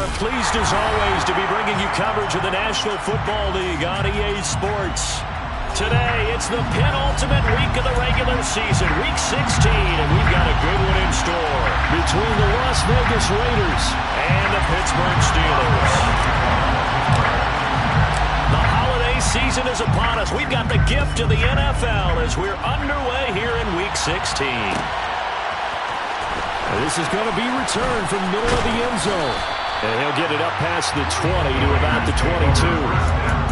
are pleased as always to be bringing you coverage of the National Football League on EA Sports. Today, it's the penultimate week of the regular season, Week 16, and we've got a good one in store between the Las Vegas Raiders and the Pittsburgh Steelers. The holiday season is upon us. We've got the gift of the NFL as we're underway here in Week 16. This is going to be returned from middle of the end zone. And he'll get it up past the 20 to about the 22.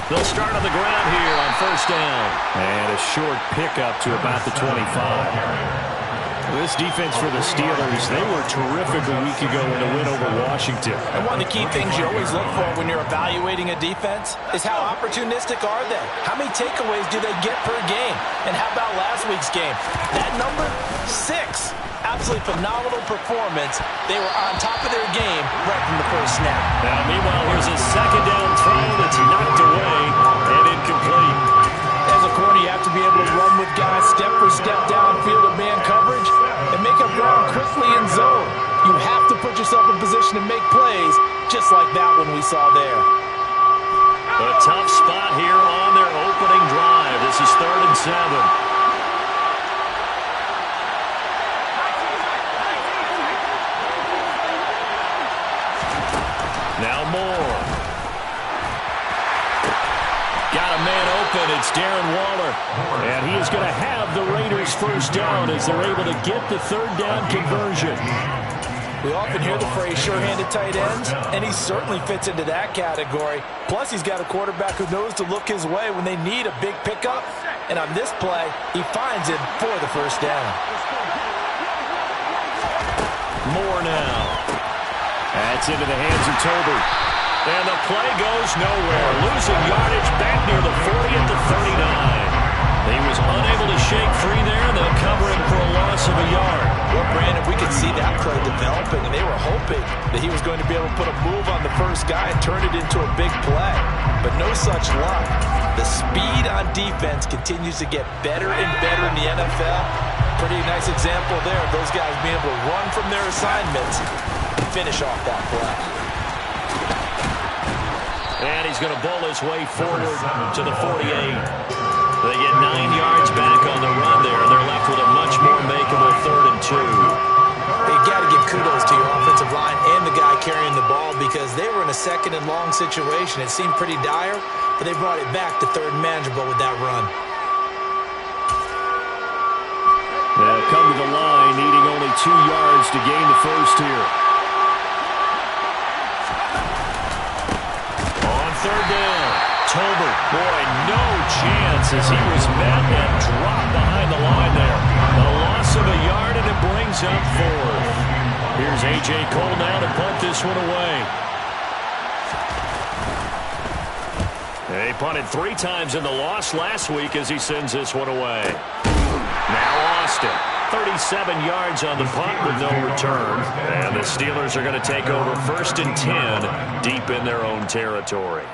They'll start on the ground here on first down. And a short pickup to about the 25. This defense for the Steelers, they were terrific a week ago in the win over Washington. And one of the key things you always look for when you're evaluating a defense is how opportunistic are they? How many takeaways do they get per game? And how about last week's game? That number, 6. Absolutely phenomenal performance. They were on top of their game right from the first snap. Now, meanwhile, here's a second down throw that's knocked away and incomplete. As a corner, you have to be able to run with guys step for step downfield of man coverage and make up ground quickly in zone. You have to put yourself in position to make plays, just like that one we saw there. A tough spot here on their opening drive. This is 3rd and 7. Now Moore. Got a man open. It's Darren Waller. And he is going to have the Raiders first down as they're able to get the 3rd down conversion. We often hear the phrase sure-handed tight ends, and he certainly fits into that category. Plus, he's got a quarterback who knows to look his way when they need a big pickup. And on this play, he finds him for the first down. Moore now. That's into the hands of Tolbert. And the play goes nowhere. Losing yardage back near the 40 at the 39. He was unable to shake free there, and they'll cover him for a loss of a yard. Well, Brandon, we could see that play developing, and they were hoping that he was going to be able to put a move on the first guy and turn it into a big play. But no such luck. The speed on defense continues to get better and better in the NFL. Pretty nice example there of those guys being able to run from their assignments and finish off that play. And he's going to bowl his way forward to the 48. They get 9 yards back on the run there. They're left with a much more makeable 3rd and 2. You got to give kudos to your offensive line and the guy carrying the ball because they were in a 2nd and long situation. It seemed pretty dire, but they brought it back to 3rd and manageable with that run. They'll come to the line, needing only 2 yards to gain the first here. On 3rd down, Tolbert, boy, no chance as he was met and dropped behind the line there. A loss of a yard, and it brings up 4th. Here's A.J. Cole now to punt this one away. They punted 3 times in the loss last week as he sends this one away. Now Austin, 37 yards on the punt with no return. And the Steelers are going to take over 1st and 10 deep in their own territory.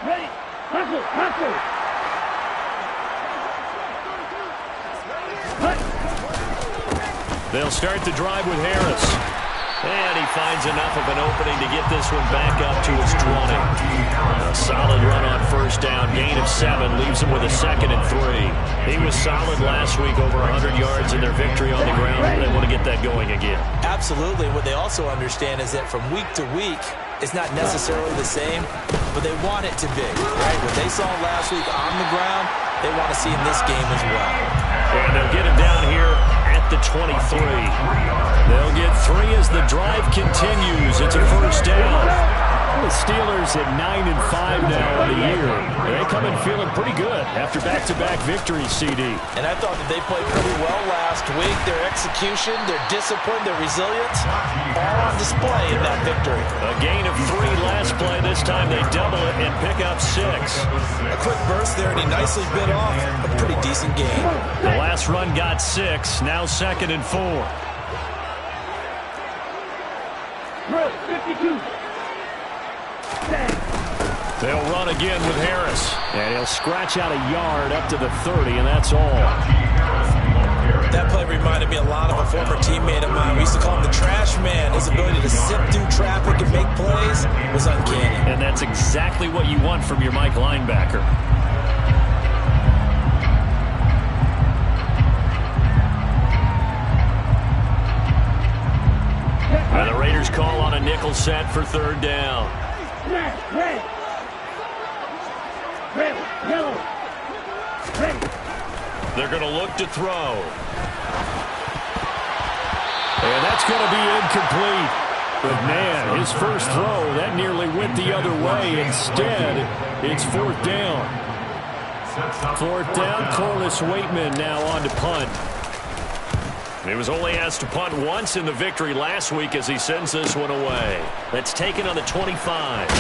Ready, hustle. They'll start the drive with Harris. And he finds enough of an opening to get this one back up to his 20. A solid run on first down. Gain of 7 leaves him with a 2nd and 3. He was solid last week, over 100 yards in their victory on the ground. They want to get that going again. Absolutely. What they also understand is that from week to week, it's not necessarily the same, but they want it to be, right? What they saw last week on the ground, they want to see in this game as well. And they'll get him down here at the 23. They'll get 3 as the drive continues. It's a first down. the Steelers at 9-5 now on the year. They come in feeling pretty good after back-to-back victories, CD. And I thought that they played pretty well last week. Their execution, their discipline, their resilience, all on display in that victory. A gain of 3 last play. This time they double it and pick up 6. A quick burst there, and he nicely bit off a pretty decent gain. The last run got 6. Now 2nd and 4. 52. They'll run again with Harris. And he'll scratch out a yard up to the 30, and that's all. That play reminded me a lot of a former teammate of mine. We used to call him the trash man. His ability to sift through traffic and make plays was uncanny. And that's exactly what you want from your Mike linebacker. And the Raiders call on a nickel set for 3rd down. They're going to look to throw. And that's going to be incomplete. But, man, his first throw, that nearly went the other way. Instead, it's 4th down. 4th down, Corliss Waitman now on to punt. He was only asked to punt once in the victory last week as he sends this one away. That's taken on the 25.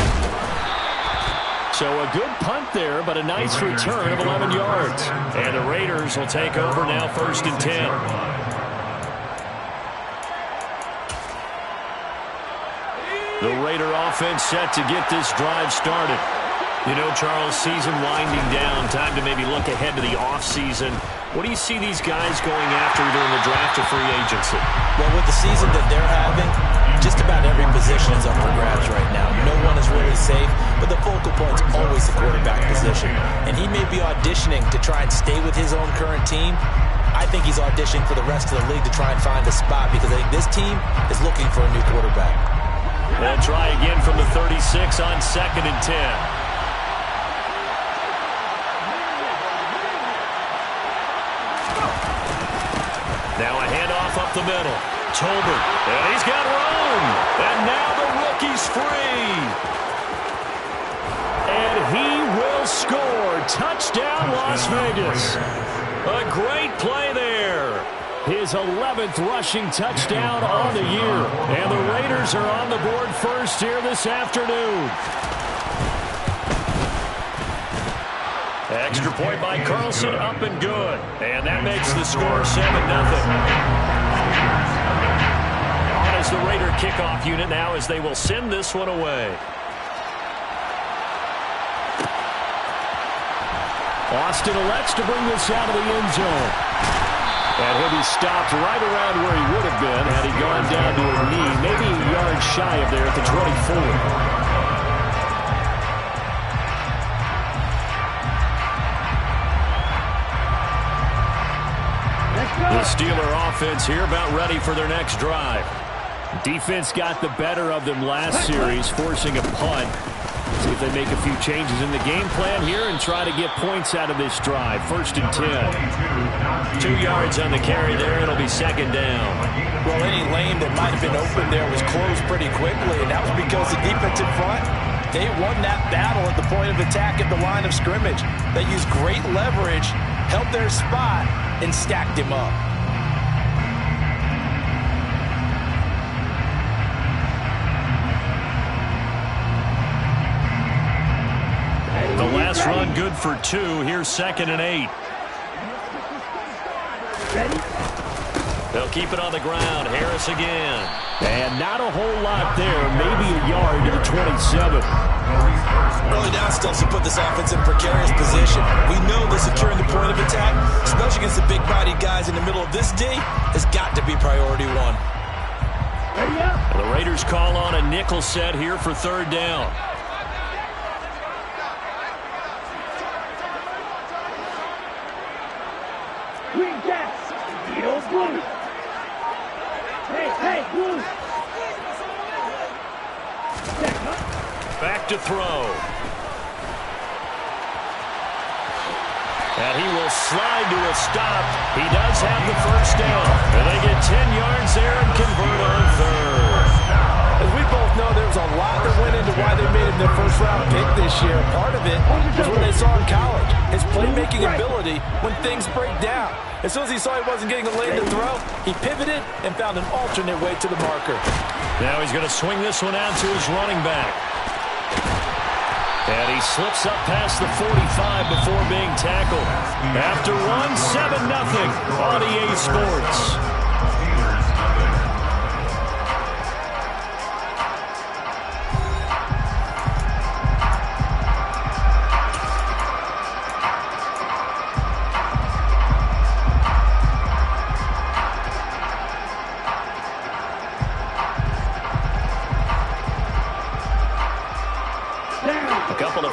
So a good punt there, but a nice return of 11 yards. And the Raiders will take over now 1st and 10. The Raider offense set to get this drive started. You know, Charles, season winding down, time to maybe look ahead to the offseason. What do you see these guys going after during the draft or free agency? Well, with the season that they're having, just about every position is up for grabs right now. No one is really safe, but the focal point's always the quarterback position. And he may be auditioning to try and stay with his own current team. I think he's auditioning for the rest of the league to try and find a spot because I think this team is looking for a new quarterback. They'll try again from the 36 on 2nd and 10. Now a handoff up the middle. Tolbert, and he's got room. And now the rookie's free. And he will score. Touchdown, Las Vegas. A great play there. His 11th rushing touchdown on the year. And the Raiders are on the board first here this afternoon. Extra point by Carlson, up and good. And that makes the score 7-0. On as the Raider kickoff unit now as they will send this one away. Austin elects to bring this out of the end zone. And he'll be stopped right around where he would have been had he gone down to a knee, maybe a yard shy of there at the 24. The Steeler offense here about ready for their next drive. Defense got the better of them last series, forcing a punt. See if they make a few changes in the game plan here and try to get points out of this drive. 1st and 10. 2 yards on the carry there. It'll be 2nd down. Well, any lane that might have been open there was closed pretty quickly, and that was because the defensive front, they won that battle at the point of attack at the line of scrimmage. They used great leverage, held their spot, and stacked him up. The last run good for 2. Here's 2nd and 8. They'll keep it on the ground. Harris again. And not a whole lot there. Maybe a yard to the 27. Early down stumps to put this offense in a precarious position. We know that securing the point of attack, especially against the big-bodied guys in the middle of this D, has got to be priority 1. The Raiders call on a nickel set here for 3rd down. Back to throw. And he will slide to a stop. He does have the 1st down. And they get 10 yards there and convert on 3rd. As we both know, there was a lot that went into why they made this year. Part of it was what they saw in college, his playmaking ability when things break down. As soon as he saw he wasn't getting a lane to throw, he pivoted and found an alternate way to the marker. Now he's going to swing this one out to his running back. And he slips up past the 45 before being tackled. After one, 7-0 on EA Sports.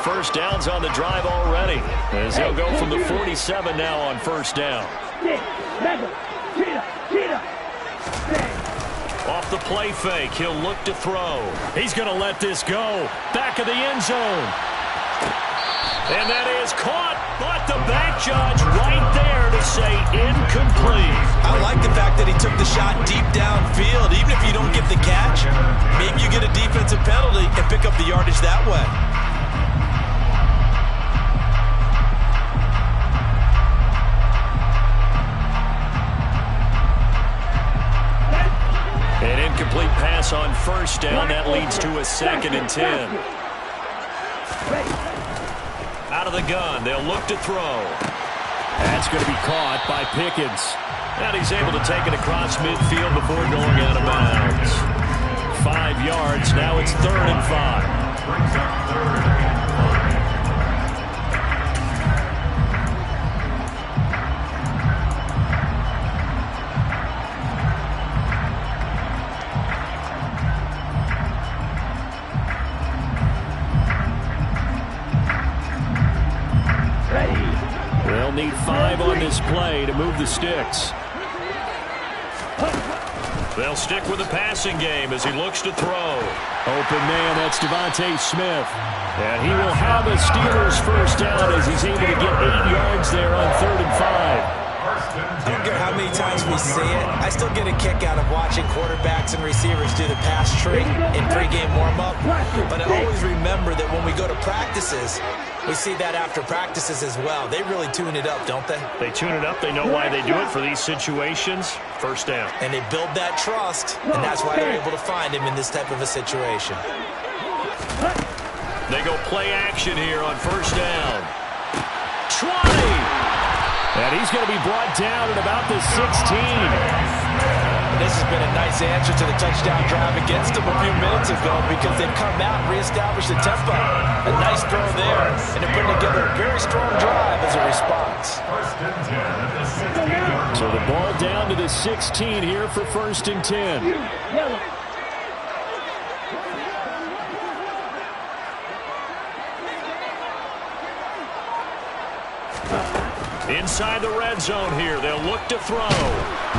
First downs on the drive already, as they'll go from the 47 now on first down. Off the play fake, he'll look to throw. He's going to let this go. Back of the end zone. And that is caught, but the back judge right there to say incomplete. I like the fact that he took the shot deep downfield. Even if you don't get the catch, maybe you get a defensive penalty and pick up the yardage that way. An incomplete pass on first down. That leads to a 2nd and 10. Out of the gun. They'll look to throw. That's going to be caught by Pickens. And he's able to take it across midfield before going out of bounds. 5 yards. Now it's 3rd and 5. Need 5 on this play to move the sticks. They'll stick with the passing game as he looks to throw. Open man, that's Devontae Smith. And he will have a Steelers first down as he's able to get 8 yards there on 3rd and 5. I don't care how many times we see it, I still get a kick out of watching quarterbacks and receivers do the pass tree in pregame warm-up. But I always remember that when we go to practices, we see that after practices as well. They really tune it up, don't they? They tune it up. They know why they do it for these situations. First down. And they build that trust, and that's why they're able to find him in this type of a situation. They go play action here on first down. 20! And he's going to be brought down at about the 16. This has been a nice answer to the touchdown drive against them a few minutes ago because they've come out and reestablished the tempo. A nice throw there, and they're putting together a very strong drive as a response. So the ball down to the 16 here for 1st and 10. Inside the red zone here. They'll look to throw.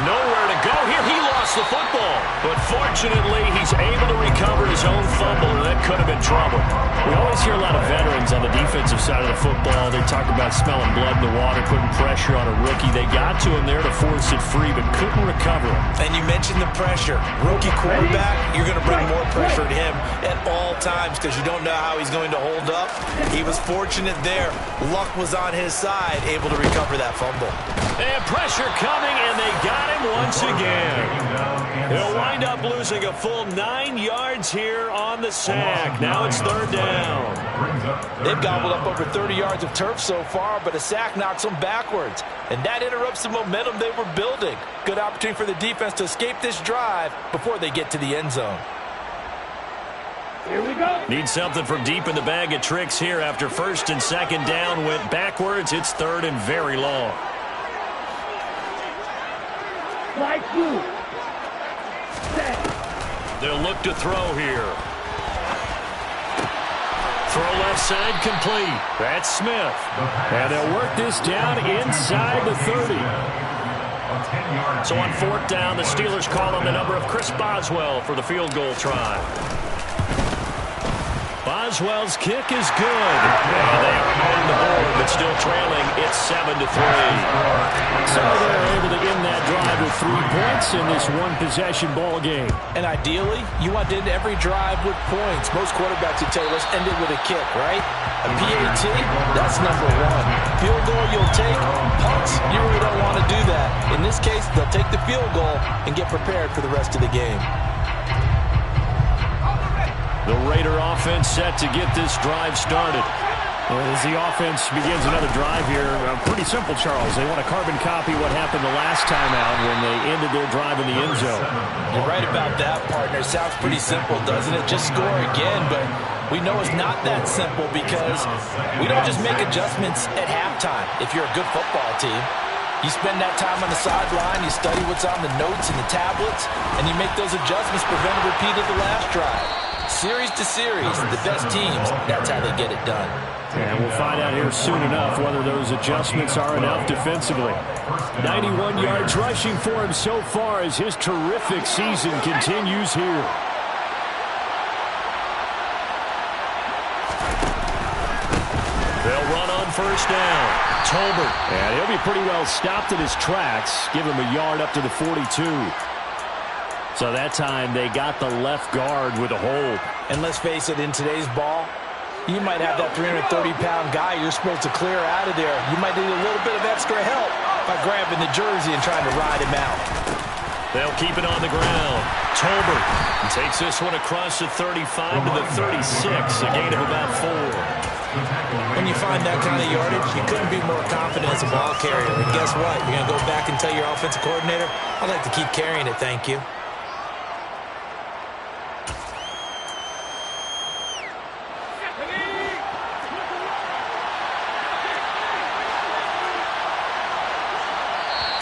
Nowhere to go here. He lost the football. But fortunately, he's able to recover his own fumble, and that could have been trouble. We always hear a lot of veterans on the defensive side of the football. They talk about smelling blood in the water, putting pressure on a rookie. They got to him there to force it free, but couldn't recover it. And you mentioned the pressure. Rookie quarterback, you're going to bring more pressure to him at all times because you don't know how he's going to hold up. He was fortunate there. Luck was on his side, able to recover that fumble. And pressure coming, and they got him once again. He'll wind up losing a full 9 yards here on the sack. Now it's 3rd down. They've gobbled up over 30 yards of turf so far, but a sack knocks them backwards. And that interrupts the momentum they were building. Good opportunity for the defense to escape this drive before they get to the end zone. Here we go. Need something from deep in the bag of tricks here after 1st and 2nd down went backwards. It's 3rd and very long. Like blue. They'll look to throw here. Throw left side complete. That's Smith. And they'll work this down inside the 30. So on 4th down, the Steelers call on the number of Chris Boswell for the field goal try. Boswell's kick is good. And they are on the board, but still trailing. It's 7-3. So they're able to end that drive with 3 points in this one-possession ball game. And ideally, you want to end every drive with points. Most quarterbacks would tell you, let's end it with a kick, right? A PAT, that's number 1. Field goal you'll take. Punts, you really don't want to do that. In this case, they'll take the field goal and get prepared for the rest of the game. The Raider offense set to get this drive started. Well, as the offense begins another drive here, pretty simple, Charles. They want to carbon copy what happened the last time out when they ended their drive in the end zone. You're right about that, partner. Sounds pretty simple, doesn't it? Just score again, but we know it's not that simple because we don't just make adjustments at halftime if you're a good football team. You spend that time on the sideline, you study what's on the notes and the tablets, and you make those adjustments, prevent a repeat of the last drive. Series to series, the best teams, that's how they get it done. And we'll find out here soon enough whether those adjustments are enough defensively. 91 yards rushing for him so far as his terrific season continues here. They'll run on first down. Tolbert. And he'll be pretty well stopped in his tracks. Give him a yard up to the 42. So that time they got the left guard with a hold. And let's face it, in today's ball, you might have that 330-pound guy you're supposed to clear out of there. You might need a little bit of extra help by grabbing the jersey and trying to ride him out. They'll keep it on the ground. Tolbert takes this one across the 35 to the 36, a gain of about 4. When you find that kind of yardage, you couldn't be more confident as a ball carrier. And guess what? You're going to go back and tell your offensive coordinator, I'd like to keep carrying it, thank you.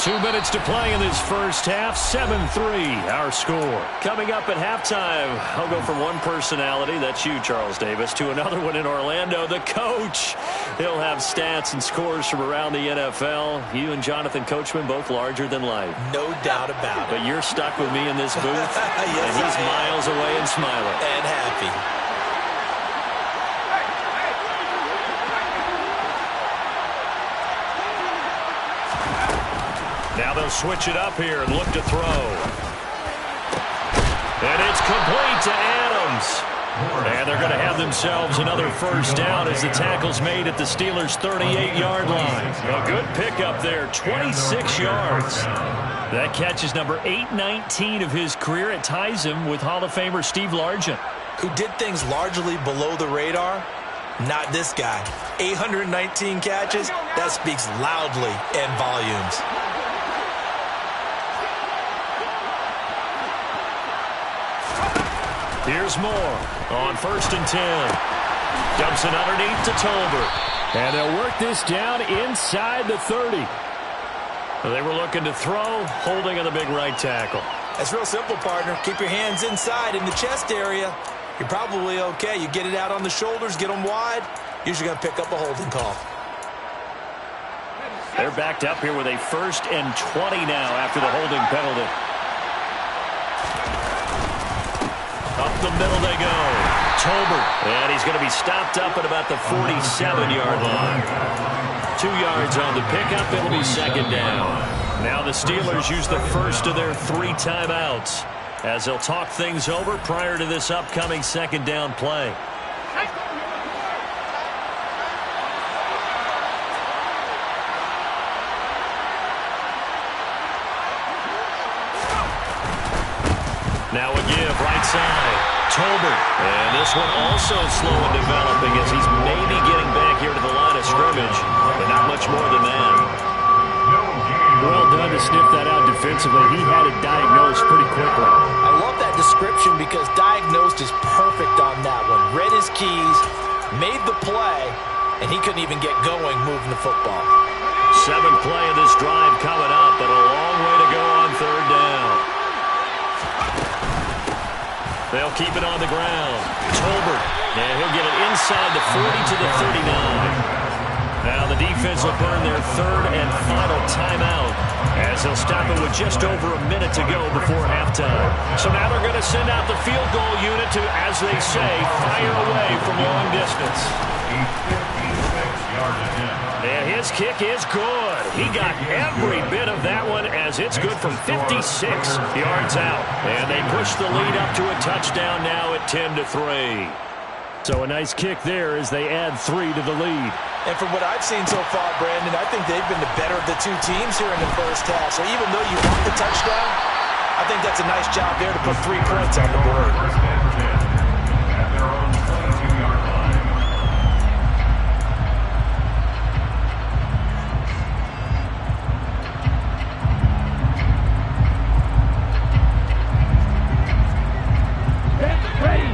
Two minutes to play in this first half. 7-3, our score. Coming up at halftime, I'll go from one personality, that's you, Charles Davis, to another one in Orlando, the coach. He'll have stats and scores from around the NFL. You and Jonathan Coachman, both larger than life. No doubt about it. But you're stuck with me in this booth, yes, and he's miles away and smiling. And happy. Now they'll switch it up here and look to throw. And it's complete to Adams. And they're going to have themselves another first down as the tackle's made at the Steelers' 38-yard line. A good pickup there, 26 yards. That catch is number 819 of his career. It ties him with Hall of Famer Steve Largent. Who did things largely below the radar? Not this guy. 819 catches, that speaks loudly in volumes. Here's Moore on 1st and 10. Dumps it underneath to Tolbert. And they'll work this down inside the 30. They were looking to throw, holding on the big right tackle. That's real simple, partner. Keep your hands inside in the chest area. You're probably okay. You get it out on the shoulders, get them wide. Usually going to pick up a holding call. They're backed up here with a 1st and 20 now after the holding penalty. Up the middle they go. Tolbert. And he's going to be stopped up at about the 47-yard line. 2 yards on the pickup. It'll be 2nd down. Now the Steelers use the first of their 3 timeouts as they'll talk things over prior to this upcoming 2nd down play. Now a give, right side. Tolbert. And this one also slow in developing as he's maybe getting back here to the line of scrimmage, but not much more than that. Well done to sniff that out defensively. He had it diagnosed pretty quickly. I love that description because diagnosed is perfect on that one. Read his keys, made the play, and he couldn't even get going moving the football. 7th play of this drive coming up, but a long way to go on 3rd down. They'll keep it on the ground. Tolbert. And he'll get it inside the 40 to the 39. Now the defense will burn their 3rd and final timeout. As they'll stop it with just over a minute to go before halftime. So now they're going to send out the field goal unit to, as they say, fire away from long distance. And his kick is good. He got every bit of that one as it's good from 56 yards out. And they push the lead up to a touchdown now at 10-3. So a nice kick there as they add 3 to the lead. And from what I've seen so far, Brandon, I think they've been the better of the two teams here in the first half. So even though you want the touchdown, I think that's a nice job there to put 3 points on the board.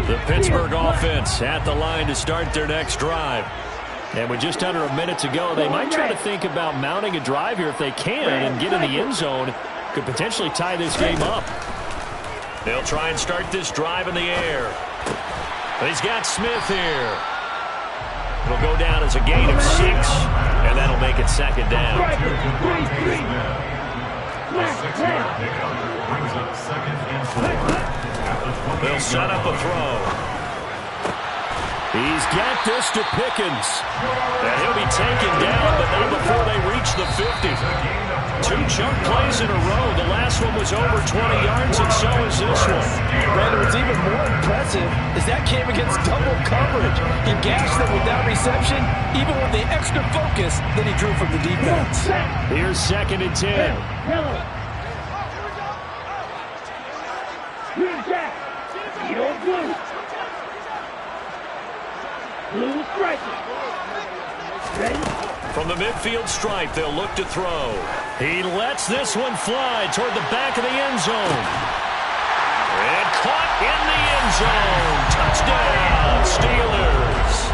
The Pittsburgh offense at the line to start their next drive. And with just under a minute to go, they might try to think about mounting a drive here if they can and get in the end zone. Could potentially tie this game up. They'll try and start this drive in the air. He's got Smith here. It'll go down as a gain of 6, and that'll make it second down. They'll set up a throw. He's got this to Pickens. And he'll be taken down, but not before they reach the 50. 2 chunk plays in a row. The last one was over 20 yards, and so is this one. Brandon, what's even more impressive is that came against double coverage. He gashed them with that reception, even with the extra focus that he drew from the defense. Here's 2nd and 10. Green Jack. Yellow blue. Blue striker. Ready? From the midfield stripe, they'll look to throw. He lets this one fly toward the back of the end zone. And caught in the end zone. Touchdown, Steelers.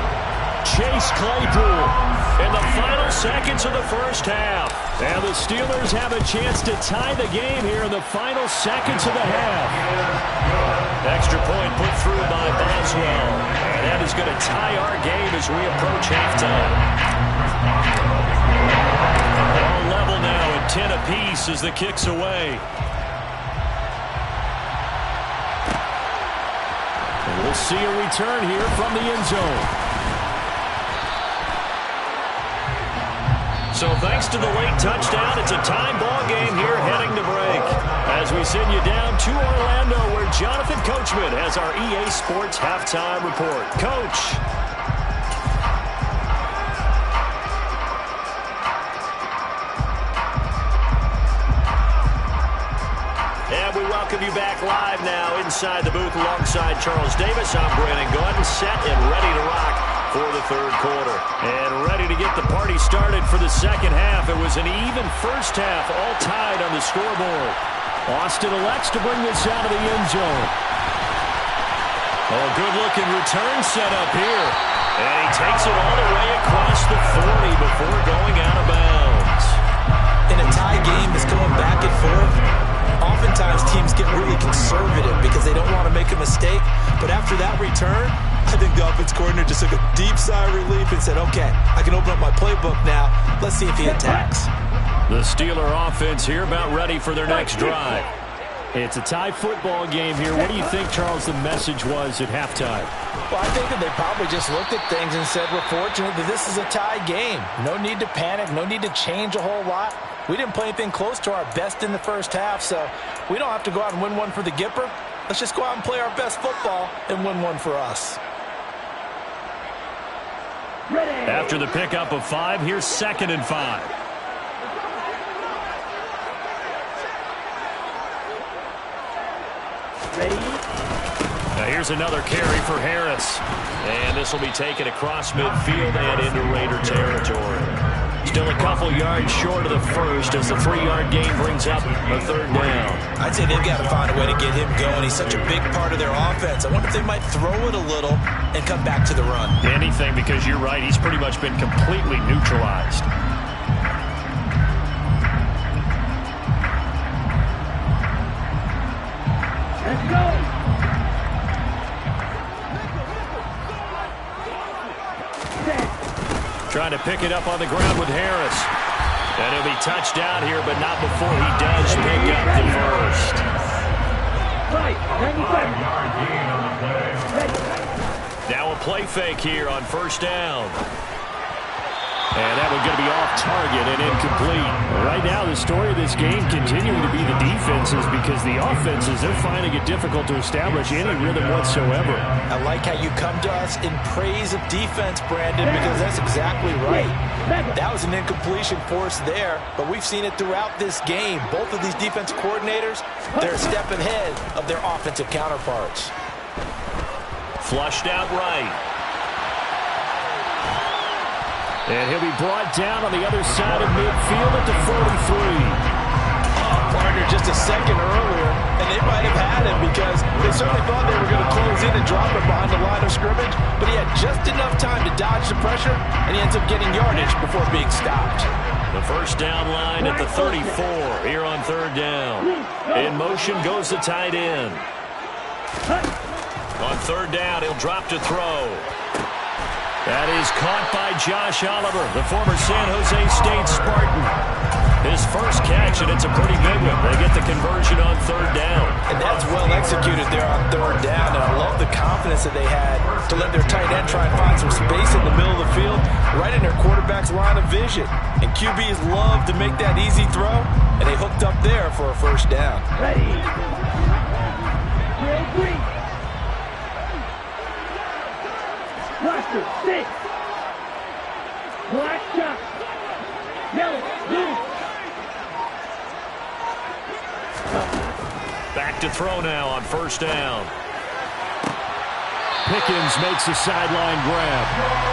Chase Claypool In the final seconds of the first half. And the Steelers have a chance to tie the game here in the final seconds of the half. Extra point put through by Boswell. And that is going to tie our game as we approach halftime. All level now at 10 apiece as the kick's away. And we'll see a return here from the end zone. So thanks to the late touchdown, it's a time ball game here heading to break. As we send you down to Orlando, where Jonathan Coachman has our EA Sports halftime report. Coach. And we welcome you back live now inside the booth alongside Charles Davis. I'm Brandon Gordon, set and ready to rock for the third quarter. And ready to get the party started for the second half. It was an even first half, all tied on the scoreboard. Austin elects to bring this out of the end zone. Oh, good-looking return set up here. And he takes it all the way across the 40 before going out of bounds. In a tie game that's going back and forth, oftentimes teams get really conservative because they don't want to make a mistake. But after that return, I think the offense coordinator just took a deep sigh of relief and said, okay, I can open up my playbook now. Let's see if he attacks. The Steeler offense here about ready for their next drive. It's a tie football game here. What do you think, Charles, the message was at halftime? Well, I think that they probably just looked at things and said, we're fortunate that this is a tie game. No need to panic. No need to change a whole lot. We didn't play anything close to our best in the first half, so we don't have to go out and win one for the Gipper. Let's just go out and play our best football and win one for us. After the pickup of 5, here's 2nd and 5. Ready? Now here's another carry for Harris. And this will be taken across midfield and into Raider territory. Still a couple yards short of the first as the 3-yard gain brings up a third down. I'd say they've got to find a way to get him going. He's such a big part of their offense. I wonder if they might throw it a little and come back to the run. Anything, because you're right. He's pretty much been completely neutralized. Let's go. Trying to pick it up on the ground with Harris. And he'll be touched down here, but not before he does pick up the first. Now a play fake here on first down. And that one's going to be off target and incomplete. Right now, the story of this game continuing to be the defenses, because the offenses, they're finding it difficult to establish any rhythm whatsoever. I like how you come to us in praise of defense, Brandon, because that's exactly right. That was an incompletion force there, but we've seen it throughout this game. Both of these defense coordinators, they're a step ahead of their offensive counterparts. Flushed out right. And he'll be brought down on the other side of midfield at the 43. Partner just a second earlier, and they might have had him because they certainly thought they were going to close in and drop him behind the line of scrimmage, but he had just enough time to dodge the pressure, and he ends up getting yardage before being stopped. The first down line at the 34 here on third down. In motion goes the tight end. On third down, he'll drop to throw. That is caught by Josh Oliver, the former San Jose State Spartan. His first catch, and it's a pretty big one. They get the conversion on third down. And that's well executed there on third down, and I love the confidence that they had to let their tight end try and find some space in the middle of the field, right in their quarterback's line of vision. And QBs love to make that easy throw, and they hooked up there for a first down. Ready. Drill 3. Cluster 6. Black shot. Yellow, blue. Back to throw now on first down. Pickens makes the sideline grab.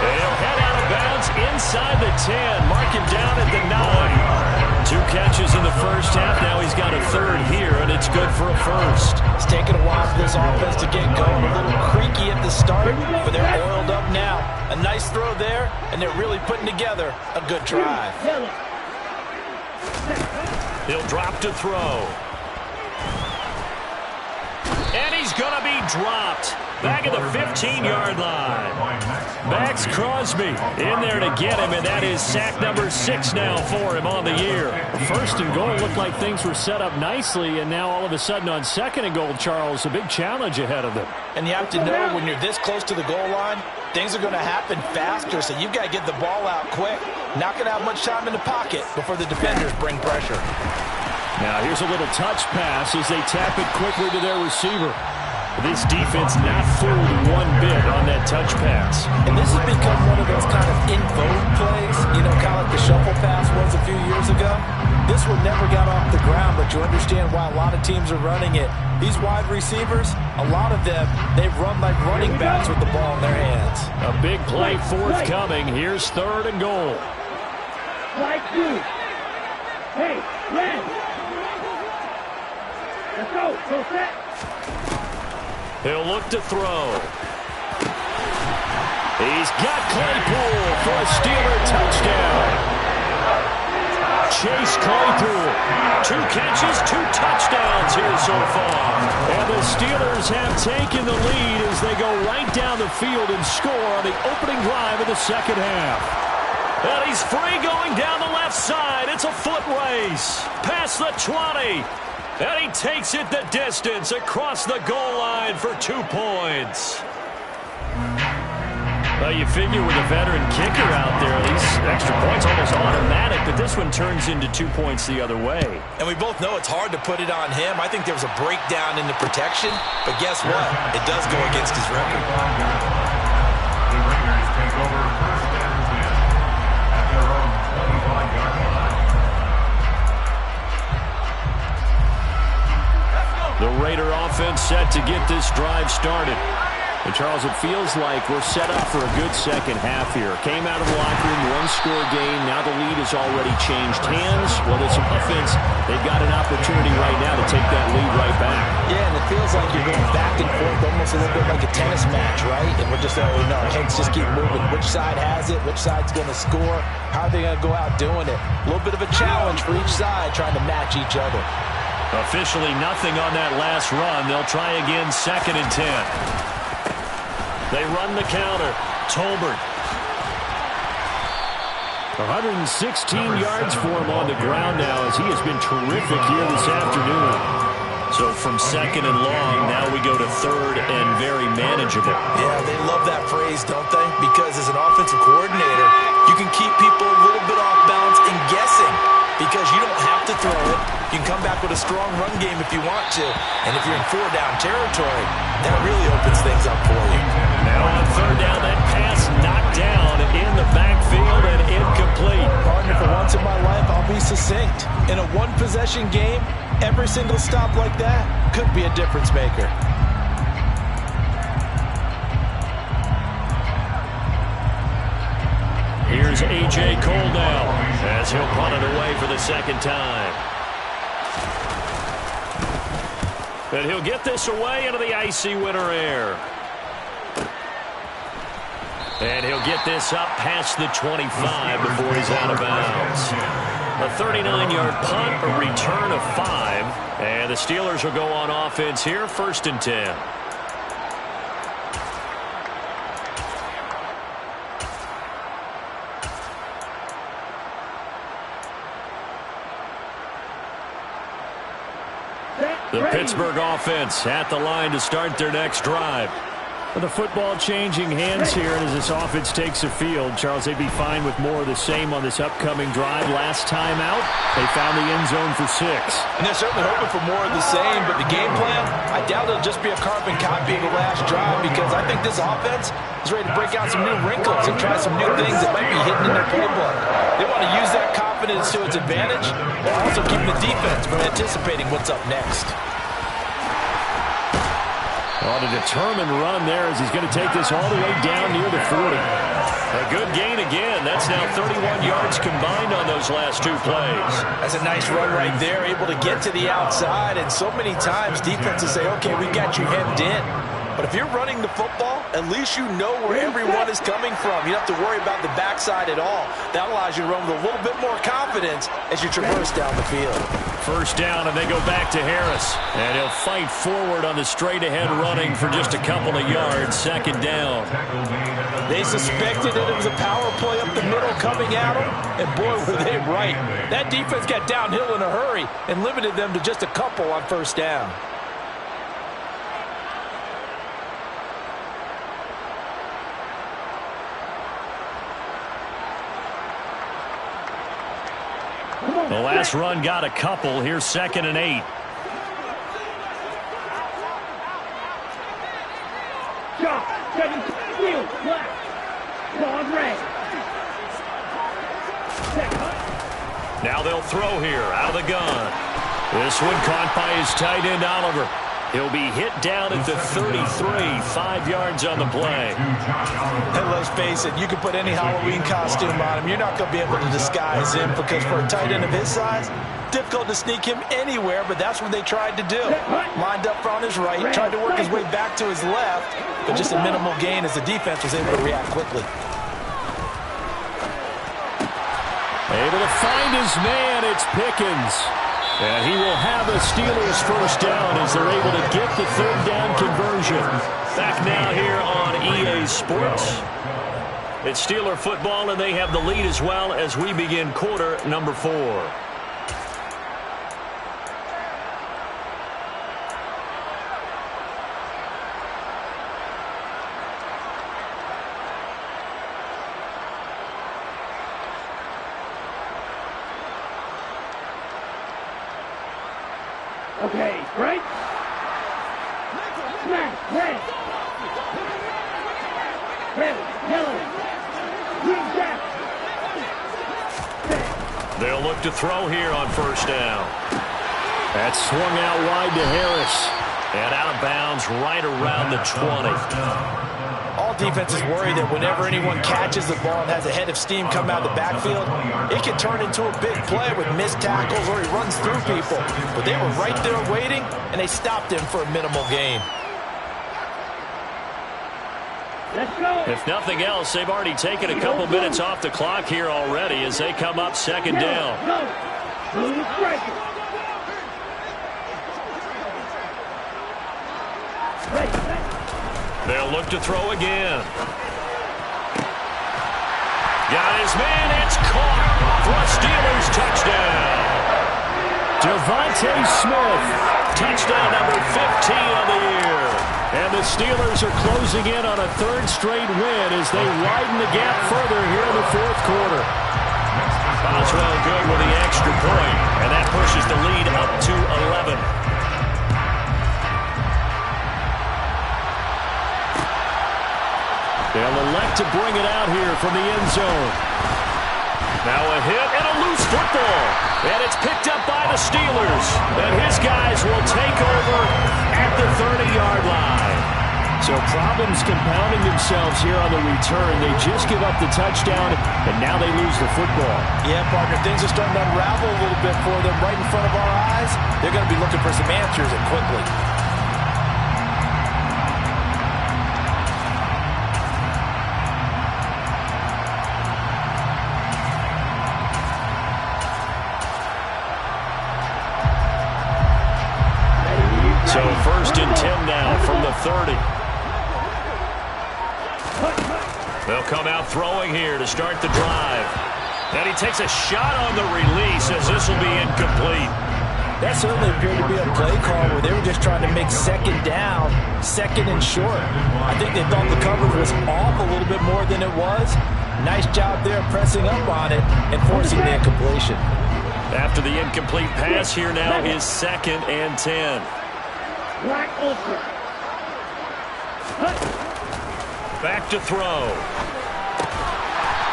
And he'll head out of bounds inside the 10. Mark him down at the 9. 2 catches in the first half. Now he's got a third here, and it's good for a first. It's taken a while for this offense to get going. A little creaky at the start, but they're oiled up now. A nice throw there, and they're really putting together a good drive. He'll drop to throw. And he's going to be dropped. Back at the 15-yard line. Max Crosby in there to get him, and that is sack number 6 now for him on the year. First and goal looked like things were set up nicely, and now all of a sudden on second and goal, Charles, a big challenge ahead of them. And you have to know when you're this close to the goal line, things are going to happen faster, so you've got to get the ball out quick. Not going to have much time in the pocket before the defenders bring pressure. Now here's a little touch pass as they tap it quickly to their receiver. This defense not fooled one bit on that touch pass. And this has become one of those kind of in vogue plays, you know, kind of like the shuffle pass was a few years ago. This one never got off the ground, but you understand why a lot of teams are running it. These wide receivers, a lot of them, they run like running backs with the ball in their hands. A big play forthcoming. Here's third and goal. Like you. Hey, red. Let's go. Go set. He'll look to throw. He's got Claypool for a Steeler touchdown. Chase Claypool. 2 catches, 2 touchdowns here so far. And the Steelers have taken the lead as they go right down the field and score on the opening drive of the second half. And he's free going down the left side. It's a foot race. Past the 20. And he takes it the distance across the goal line for 2 points. Well, you figure with a veteran kicker out there, these extra points almost automatic, but this one turns into 2 points the other way. And we both know it's hard to put it on him. I think there was a breakdown in the protection, but guess what? It does go against his record. The Raiders take over first and 10 at their own 25-yard line. The Raider offense set to get this drive started. And Charles, it feels like we're set up for a good second half here. Came out of the locker room, 1-score game. Now the lead has already changed hands. Well, this offense, they've got an opportunity right now to take that lead right back. Yeah, and it feels like you're going back and forth, almost a little bit like a tennis match, right? And we're just, our heads just keep moving. Which side has it? Which side's going to score? How are they going to go out doing it? A little bit of a challenge for each side, trying to match each other. Officially nothing on that last run. They'll try again, 2nd and 10. They run the counter. Tolbert. 116 yards for him on the ground now as he has been terrific here this afternoon. So from second and long, now we go to third and very manageable. Yeah, they love that phrase, don't they? Because as an offensive coordinator, you can keep people a little bit off balance and guessing because you don't have to throw it. You can come back with a strong run game if you want to. And if you're in four-down territory, that really opens things up for you. Now on third down, that pass knocked down in the backfield and incomplete. Partner, for once in my life, I'll be succinct. In a one-possession game, every single stop like that could be a difference maker. Here's A.J. Cole now as he'll punt it away for the second time. And he'll get this away into the icy winter air. And he'll get this up past the 25 before he's out of bounds. A 39-yard punt, a return of 5. And the Steelers will go on offense here, 1st and 10. The Pittsburgh offense at the line to start their next drive. The football changing hands here, and as this offense takes the field, Charles, they'd be fine with more of the same on this upcoming drive. Last time out, they found the end zone for 6. And they're certainly hoping for more of the same, but the game plan, I doubt it'll just be a carbon copy of the last drive because I think this offense is ready to break out some new wrinkles and try some new things that might be hidden in their playbook. They want to use that confidence to its advantage while also keeping the defense from anticipating what's up next. On a determined run there as he's going to take this all the way down near the 40. A good gain again. That's now 31 yards combined on those last 2 plays. That's a nice run right there, able to get to the outside. And so many times defenses say, okay, we got you hemmed in. But if you're running the football, at least you know where everyone is coming from. You don't have to worry about the backside at all. That allows you to run with a little bit more confidence as you traverse down the field. 1st down, and they go back to Harris. And he'll fight forward on the straight-ahead running for just a couple of yards. 2nd down. They suspected that it was a power play up the middle coming at them, and boy, were they right. That defense got downhill in a hurry and limited them to just a couple on 1st down. The last run got a couple. Here's 2nd and 8. Shot, 7, field, left, ball red. Now they'll throw here out of the gun. This one caught by his tight end, Oliver. He'll be hit down at the 33, 5 yards on the play. And let's face it, you can put any Halloween costume on him. You're not going to be able to disguise him because for a tight end of his size, difficult to sneak him anywhere, but that's what they tried to do. Lined up on his right, tried to work his way back to his left, but just a minimal gain as the defense was able to react quickly. Able to find his man, it's Pickens. And he will have a Steelers 1st down as they're able to get the 3rd down conversion. Back now here on EA Sports. It's Steeler football, and they have the lead as well as we begin quarter number 4. Okay, right? Smash, red. Red, yellow. Green, jack. They'll look to throw here on 1st down. That's swung out wide to Harris. And out of bounds right around the 20. All defenses worry that whenever anyone catches the ball and has a head of steam come out of the backfield, it can turn into a big play with missed tackles or he runs through people. But they were right there waiting, and they stopped him for a minimal gain. Let's go. If nothing else, they've already taken a couple minutes off the clock here already as they come up 2nd down. Go. Blue striker. Right. They'll look to throw again. Got his man. It's caught for a Steelers touchdown. Devontae Smith. Touchdown number 15 of the year. And the Steelers are closing in on a third straight win as they widen the gap further here in the fourth quarter. Boswell good with the extra point, and that pushes the lead up to 11. They'll elect to bring it out here from the end zone. Now a hit and a loose football. And it's picked up by the Steelers. And his guys will take over at the 30-yard line. So problems compounding themselves here on the return. They just give up the touchdown, and now they lose the football. Yeah, partner, things are starting to unravel a little bit for them right in front of our eyes. They're going to be looking for some answers, and quickly. So 1st and 10 now from the 30. They'll come out throwing here to start the drive. And he takes a shot on the release as this will be incomplete. That certainly appeared to be a play call where they were just trying to make second down, second and short. I think they thought the coverage was off a little bit more than it was. Nice job there pressing up on it and forcing the incompletion. After the incomplete pass, here now is 2nd and 10. Black ultra. Back to throw.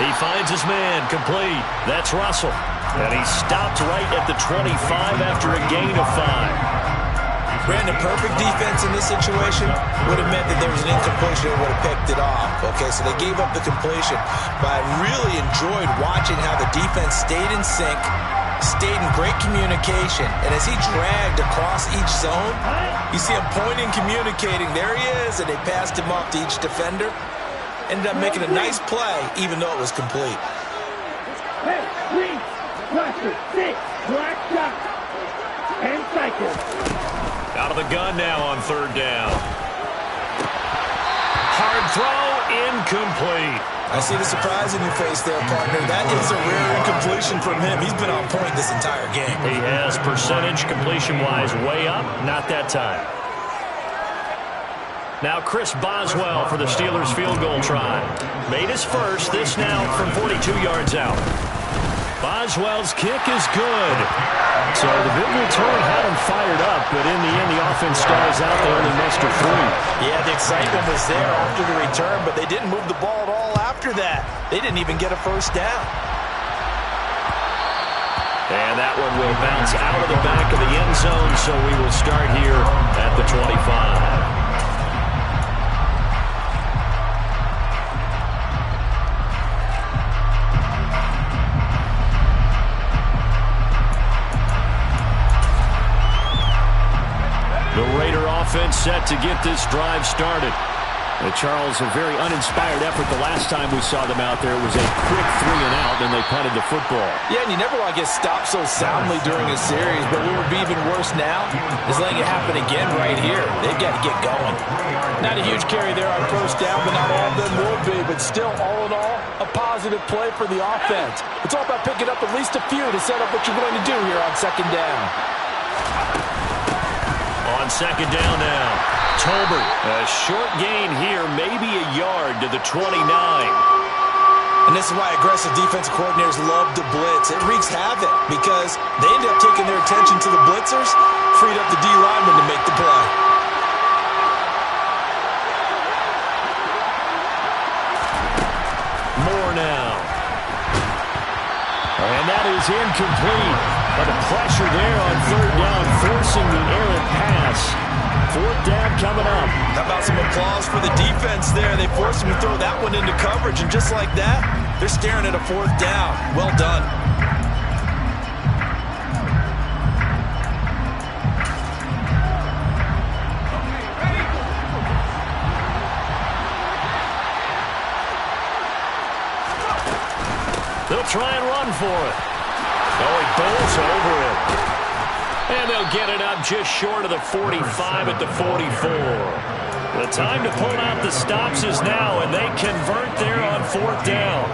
He finds his man, complete. That's Russell. And he stopped right at the 25 after a gain of 5. Brandon, perfect defense in this situation would have meant that there was an incompletion and would have picked it off. Okay, so they gave up the completion. But I really enjoyed watching how the defense stayed in sync, stayed in great communication, and as he dragged across each zone, you see him pointing, communicating. There he is, and they passed him off to each defender. Ended up making a nice play, even though it was complete. Hey, green, cluster, 6, black shot, and cycle. Out of the gun now on 3rd down. Hard throw, incomplete. I see the surprise in your face there, partner. That is a rare incompletion from him. He's been on point this entire game. He has percentage completion-wise way up. Not that time. Now Chris Boswell for the Steelers field goal try. Made his first. This now from 42 yards out. Boswell's kick is good. So the big return had him fired up, but in the end, the offense stalls out. They only muster 3. Yeah, the excitement was there after the return, but they didn't move the ball at all after that. They didn't even get a first down. And that one will bounce out of the back of the end zone, so we will start here at the 25. The Raider offense set to get this drive started. Charles, a very uninspired effort the last time we saw them out there. It was a quick 3 and out, and they punted the football. Yeah, and you never want to get stopped so soundly during a series, but what would be even worse now is letting it happen again right here. They've got to get going. Not a huge carry there on 1st down, but not all of them will be. But still, all in all, a positive play for the offense. It's all about picking up at least a few to set up what you're going to do here on 2nd down. On 2nd down now, Tolbert, a short gain here, maybe a yard to the 29. And this is why aggressive defensive coordinators love to blitz. It wreaks havoc because they end up taking their attention to the blitzers, freed up the D lineman to make the play. More now. And that is incomplete. But the pressure there on 3rd down, forcing the errant pass. 4th down coming up. How about some applause for the defense there? They forced him to throw that one into coverage, and just like that, they're staring at a 4th down. Well done. They'll try and run for it. Oh, he bowls over it. And they'll get it up just short of the 45 at the 44. The time to pull out the stops is now, and they convert there on 4th down.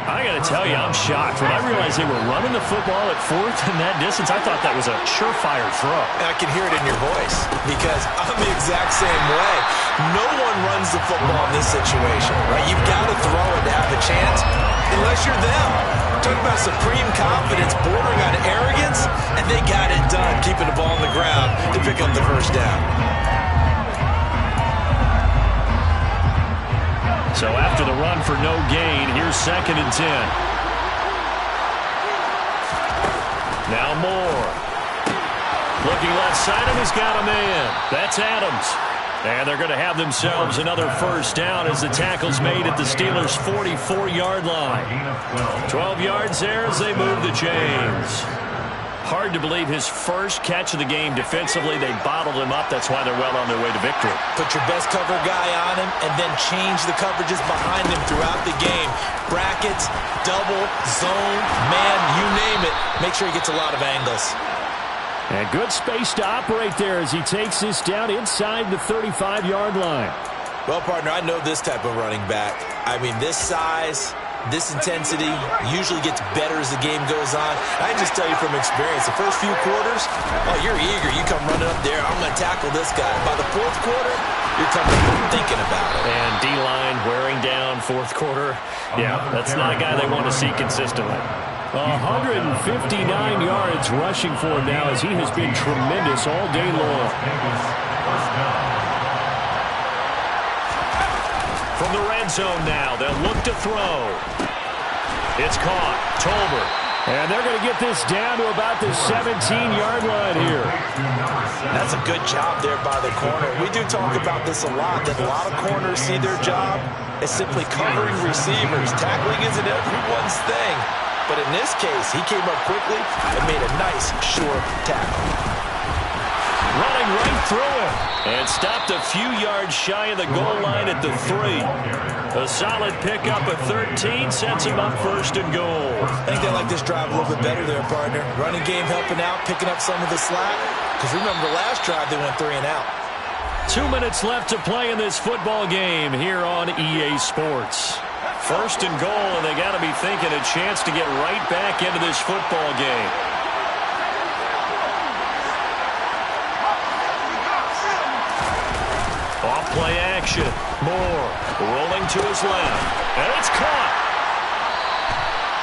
I got to tell you, I'm shocked. When I realized they were running the football at fourth in that distance, I thought that was a surefire throw. I can hear it in your voice because I'm the exact same way. No one runs the football in this situation, right? You've got to throw it to have a chance unless you're them. Talk about supreme confidence bordering on arrogance, and they got it done, keeping the ball on the ground to pick up the first down. So after the run for no gain, here's 2nd and 10. Now Moore. Looking left side, and he's got a man. That's Adams. And they're going to have themselves another first down as the tackle's made at the Steelers' 44-yard line. 12 yards there as they move the chains. Hard to believe his first catch of the game defensively. They bottled him up. That's why they're well on their way to victory. Put your best cover guy on him and then change the coverages behind him throughout the game. Brackets, double, zone, man, you name it. Make sure he gets a lot of angles. And good space to operate there as he takes this down inside the 35-yard line. Well, partner, I know this type of running back. I mean, this size, this intensity usually gets better as the game goes on. I can just tell you from experience, the first few quarters, oh, you're eager. You come running up there, I'm going to tackle this guy. By the fourth quarter, you're coming thinking about it. And D-line wearing down fourth quarter. Yeah, that's not a guy they want to see consistently. 159 yards rushing for him now as he has been tremendous all day long. From the red zone now, they'll look to throw. It's caught. Tolbert. And they're going to get this down to about the 17-yard line here. That's a good job there by the corner. We do talk about this a lot, that a lot of corners see their job as simply covering receivers. Tackling isn't everyone's thing. But in this case, he came up quickly and made a nice, short tackle. Running right through him. And stopped a few yards shy of the goal line at the 3. A solid pickup of 13 sets him up 1st and goal. I think they like this drive a little bit better there, partner. Running game helping out, picking up some of the slack. Because remember the last drive, they went 3 and out. 2 minutes left to play in this football game here on EA Sports. 1st and goal, and they got to be thinking a chance to get right back into this football game. Off play action. Moore rolling to his left. And it's caught.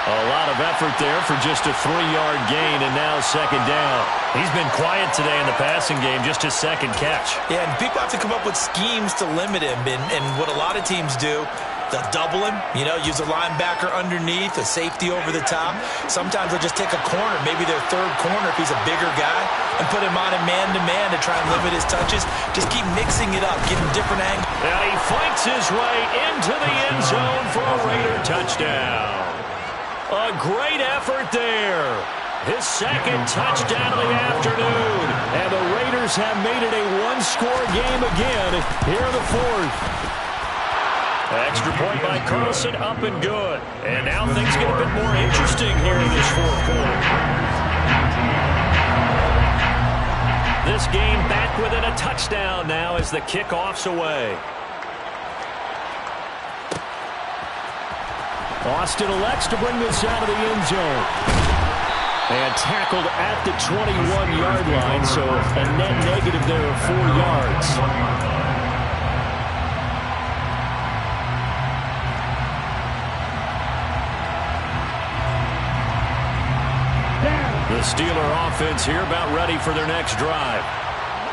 A lot of effort there for just a 3-yard gain, and now 2nd down. He's been quiet today in the passing game, just his 2nd catch. Yeah, and people have to come up with schemes to limit him, and what a lot of teams do, they'll double him, use a linebacker underneath, a safety over the top. Sometimes they'll just take a corner, maybe their 3rd corner if he's a bigger guy, and put him on a man-to-man to try and limit his touches. Just keep mixing it up, give him different angles. And he fights his way into the end zone for a Raider touchdown. A great effort there. His 2nd touchdown of the afternoon. And the Raiders have made it a one-score game again here in the 4th. Extra point by Carlson, up and good. And now things get a bit more interesting here in this 4th quarter. This game back within a touchdown now as the kickoff's away. Austin elects to bring this out of the end zone. And tackled at the 21-yard line, so a net negative there of 4 yards. The Steeler offense here about ready for their next drive.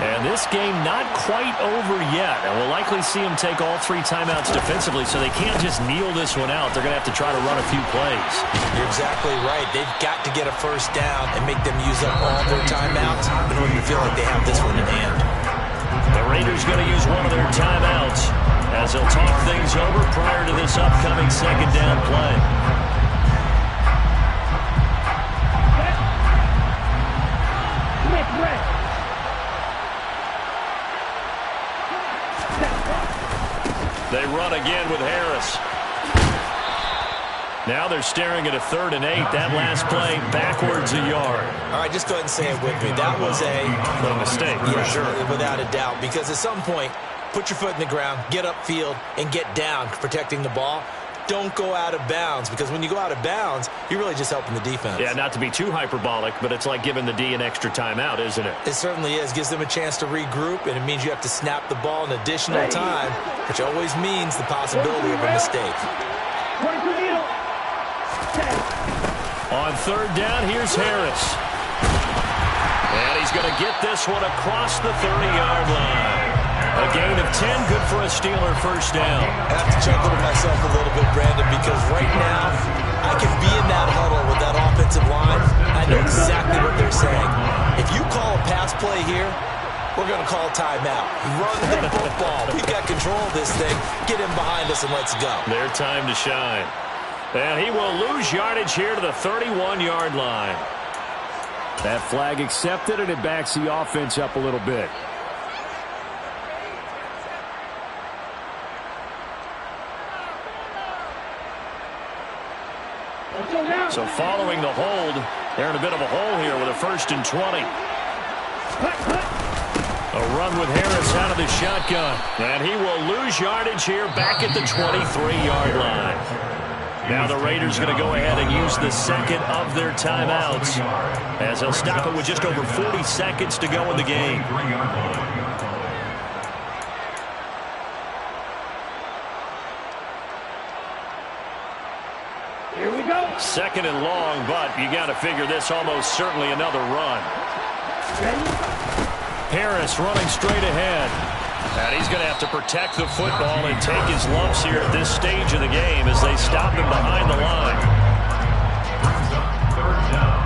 And this game not quite over yet. And we'll likely see them take all 3 timeouts defensively, so they can't just kneel this one out. They're going to have to try to run a few plays. You're exactly right. They've got to get a first down and make them use up all their timeouts in order to feel like they have this one in hand. The Raiders going to use one of their timeouts as they'll talk things over prior to this upcoming 2nd down play. They run again with Harris. Now they're staring at a 3rd and 8. That last play backwards a yard. All right, just go ahead and say it with me. That was a mistake, yeah, for sure. Without a doubt. Because at some point, put your foot in the ground, get upfield, and get down protecting the ball. don't go out of bounds, because when you go out of bounds, you're really just helping the defense. Yeah, not to be too hyperbolic, but it's like giving the D an extra timeout, isn't it? It certainly is. Gives them a chance to regroup, and it means you have to snap the ball an additional time, which always means the possibility of a mistake. On third down, here's Harris. And he's going to get this one across the 30-yard line. A gain of 10, good for a Steeler first down. I have to chuckle to myself a little bit, Brandon, because right now I can be in that huddle with that offensive line. I know exactly what they're saying. If you call a pass play here, we're going to call timeout. Run the football. We've got control of this thing. Get him behind us and let's go. Their time to shine. And he will lose yardage here to the 31-yard line. That flag accepted, and it backs the offense up a little bit. So following the hold, they're in a bit of a hole here with a 1st and 20. A run with Harris out of the shotgun. And he will lose yardage here back at the 23-yard line. Now the Raiders going to go ahead and use the second of their timeouts, as they'll stop it with just over 40 seconds to go in the game. Here we go. 2nd and long, but you got to figure this almost certainly another run. Harris running straight ahead. And he's going to have to protect the football and take his lumps here at this stage of the game as they stop him behind the line. Third down.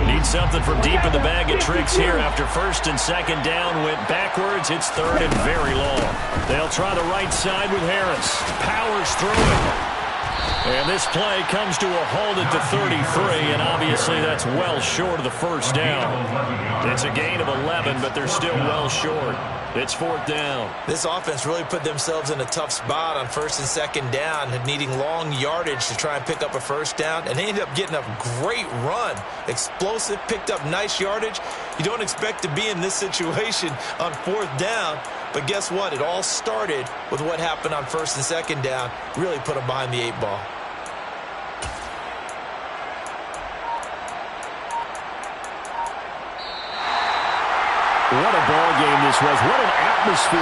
Need something from deep in the bag of tricks here after 1st and 2nd down went backwards. It's 3rd and very long. They'll try the right side with Harris. Powers through it. And this play comes to a halt at the 33, and obviously that's well short of the first down. It's a gain of 11, but they're still well short. It's 4th down. This offense really put themselves in a tough spot on 1st and 2nd down, needing long yardage to try and pick up a first down, and they ended up getting a great run. Explosive, picked up nice yardage. You don't expect to be in this situation on 4th down, but guess what? It all started with what happened on 1st and 2nd down. Really put them behind the 8 ball. What a ball game this was. What an atmosphere.